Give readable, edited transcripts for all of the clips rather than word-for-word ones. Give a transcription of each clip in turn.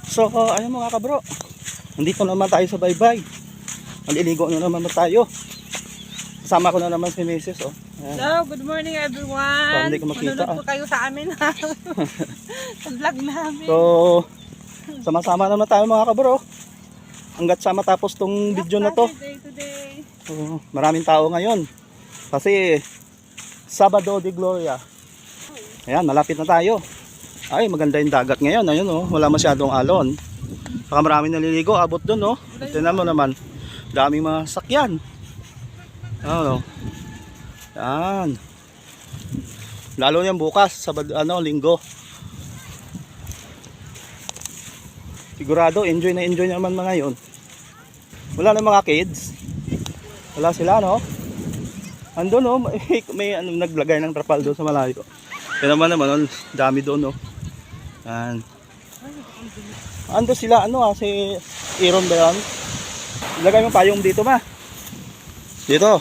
So, ayun mga kabro. Nandito naman tayo sa baybay. Maliligo na naman tayo. Kasama ko na naman si Mrs. Oh. Ayan. Hello, good morning everyone. Hindi ko makita. Manunod po kayo sa amin ha. Sa vlog namin. So, sama-sama naman tayo mga kabro. Hanggat sa matapos tong video na to. Today. So, maraming tao ngayon. Kasi Sabado de Gloria. Ayan, malapit na tayo. Ay, maganda yung dagat ngayon. Ayun oh, wala masyadong alon. Saka maraming naliligo, abot dun oh. Tingnan mo naman, daming mga sakyan. Ano? Yan. Lalo niyan bukas, Sabado, Linggo. Sigurado enjoy naman mga yon. Wala na mga kids. Wala sila no. Ando no, may naglagay ng trapal doon sa malayo. Kaya naman dami doon no. Yan. Ando sila si Aaron ba yan? Ilagay mo payong dito ma. Dito.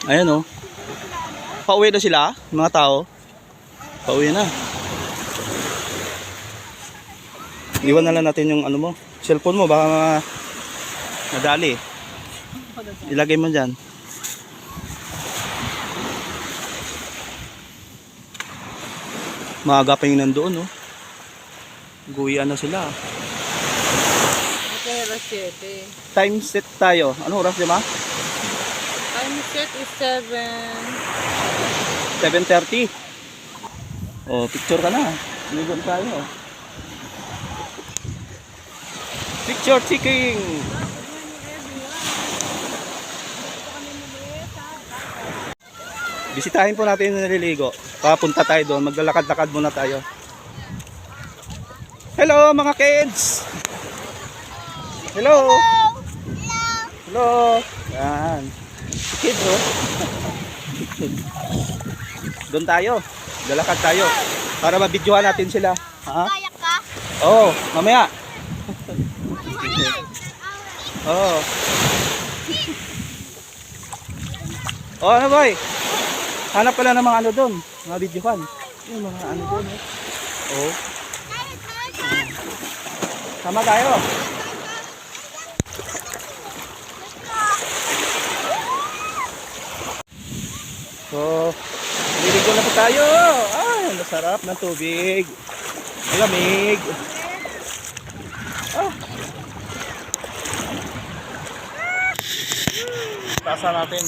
Ayan oh. Pauwi na sila, mga tao. Pauwi na. Iwan na lang natin yung cellphone mo, baka madali. Ilagay mo dyan. Maaga pa yung nandoon, no? Guwian na sila. Okay, alas 7. Time set tayo. Ano oras, di ba? Time set is 7:30. Oh, picture ka na. Ligon tayo. Picture taking. Bisitahin po natin yung naliligo. Papunta tayo doon. Maglalakad-lakad muna tayo. Hello mga kids! Hello! Hello! Yan. Kids oh. Doon tayo. Lalakad tayo. Para mabidyohan natin sila. Ha? Kayak ka? Oo, mamaya. Oo. Oh, ano boy? Hanap pala ng mga doon. Mga videohan. Yung mga doon. Oo. Sama tayo. So, naliligo na po tayo. Ay, masarap ng tubig. Malamig. Ah. Tasa natin.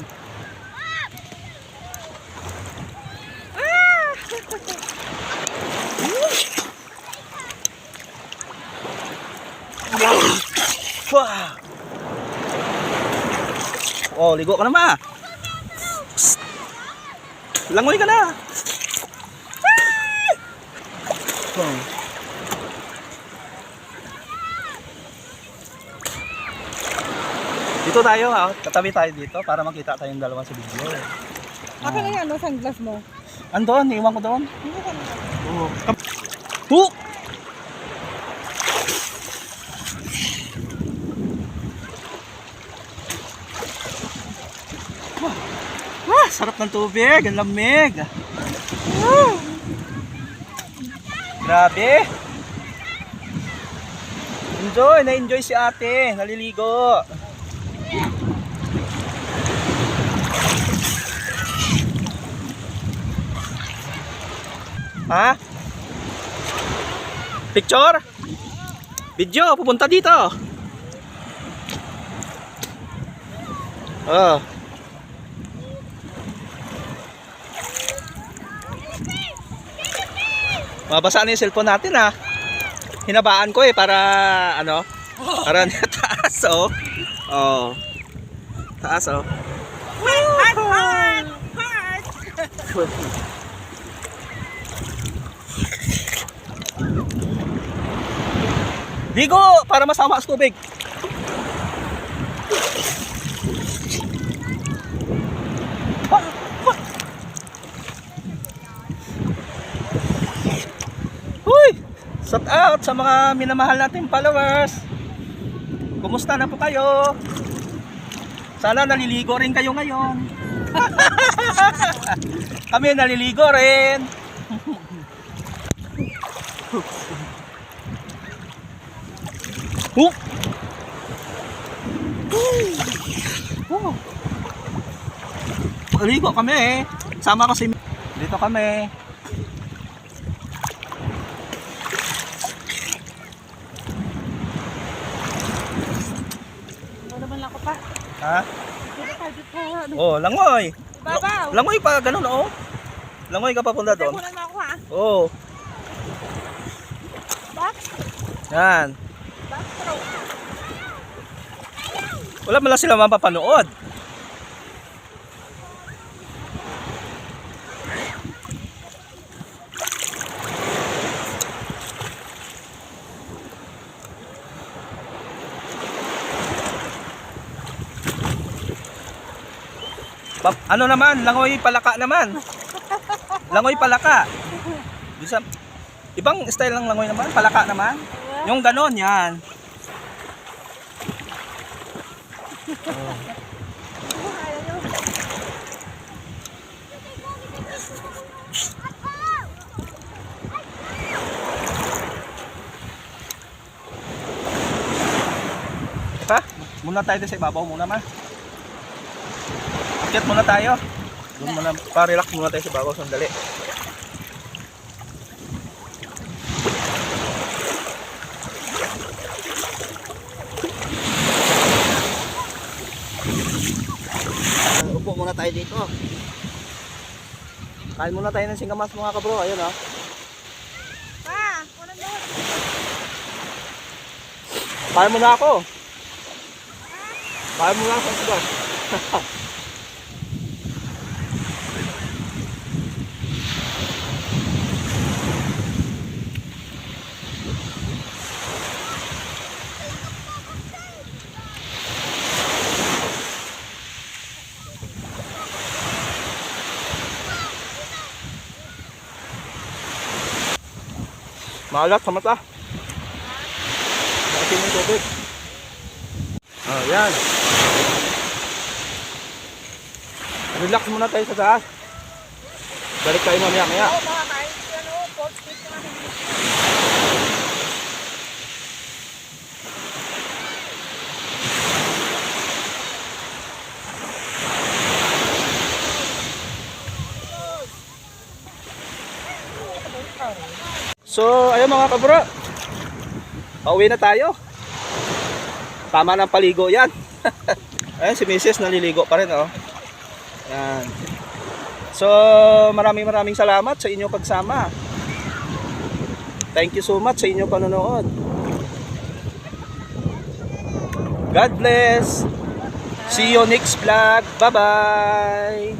Oh, ligo ka na ma. Langoy ka na. Dito tayo ha. Katabi tayo dito para makita tayong dalawa sa video. Akin na yan, sunglass mo. Andon, iwan ko doon. Oh. Sarap ng tubig, ang lamig. Grabe. Na-enjoy si ate, naliligo. Ha? Picture? Video, pupunta dito. Oh. Mabasa na yung cellphone natin ha. Hinabaan ko para para taas oh. Oh. Taas oh. Heart. Digo para masama sa tubig. Shout out sa mga minamahal nating followers. Kumusta na po kayo? Sana naliligo rin kayo ngayon. Kami naliligo rin. Huh! Naligo kami eh. Sama kasi dito kami. Ano naman lang ko pa. Ha? Dito tayo dito. Ano? Oh, langoy. Babaw. Langoy pa ganun oh. Langoy ka papunta doon. Kunan mo ako ha. Oh. Back. Yan. Backstroke. Wala man lang sila mapapanood. Ano naman, langoy palaka naman. Langoy palaka. Bisa, ibang style ng langoy naman, palaka naman. Yung ganon, yan. Pa, muna tayo din sa ibabaw muna ma. Akit muna tayo. Doon muna, pa-relax muna tayo sa ibabaw sandali. Upo muna tayo dito. Kain muna tayo ng singkamas mga kabro. Ayun oh. Pa, kunan mo. Kain muna ako. Kain muna ako. Sige. Maalat sa mata. Nakasin yung tubig. Oh, yan. Relax muna tayo sa taas. Balik tayo mamaya-maya. Oo, mga kain. Ano, pork steak na natin. So, ayun mga kabro. Pauwi na tayo. Tama ng paligo yan. Ayun, si Mrs. naliligo pa rin oh. Yan. So, maraming salamat sa inyong pagsama. Thank you so much sa inyong panonood. God bless. See you next vlog. Bye-bye.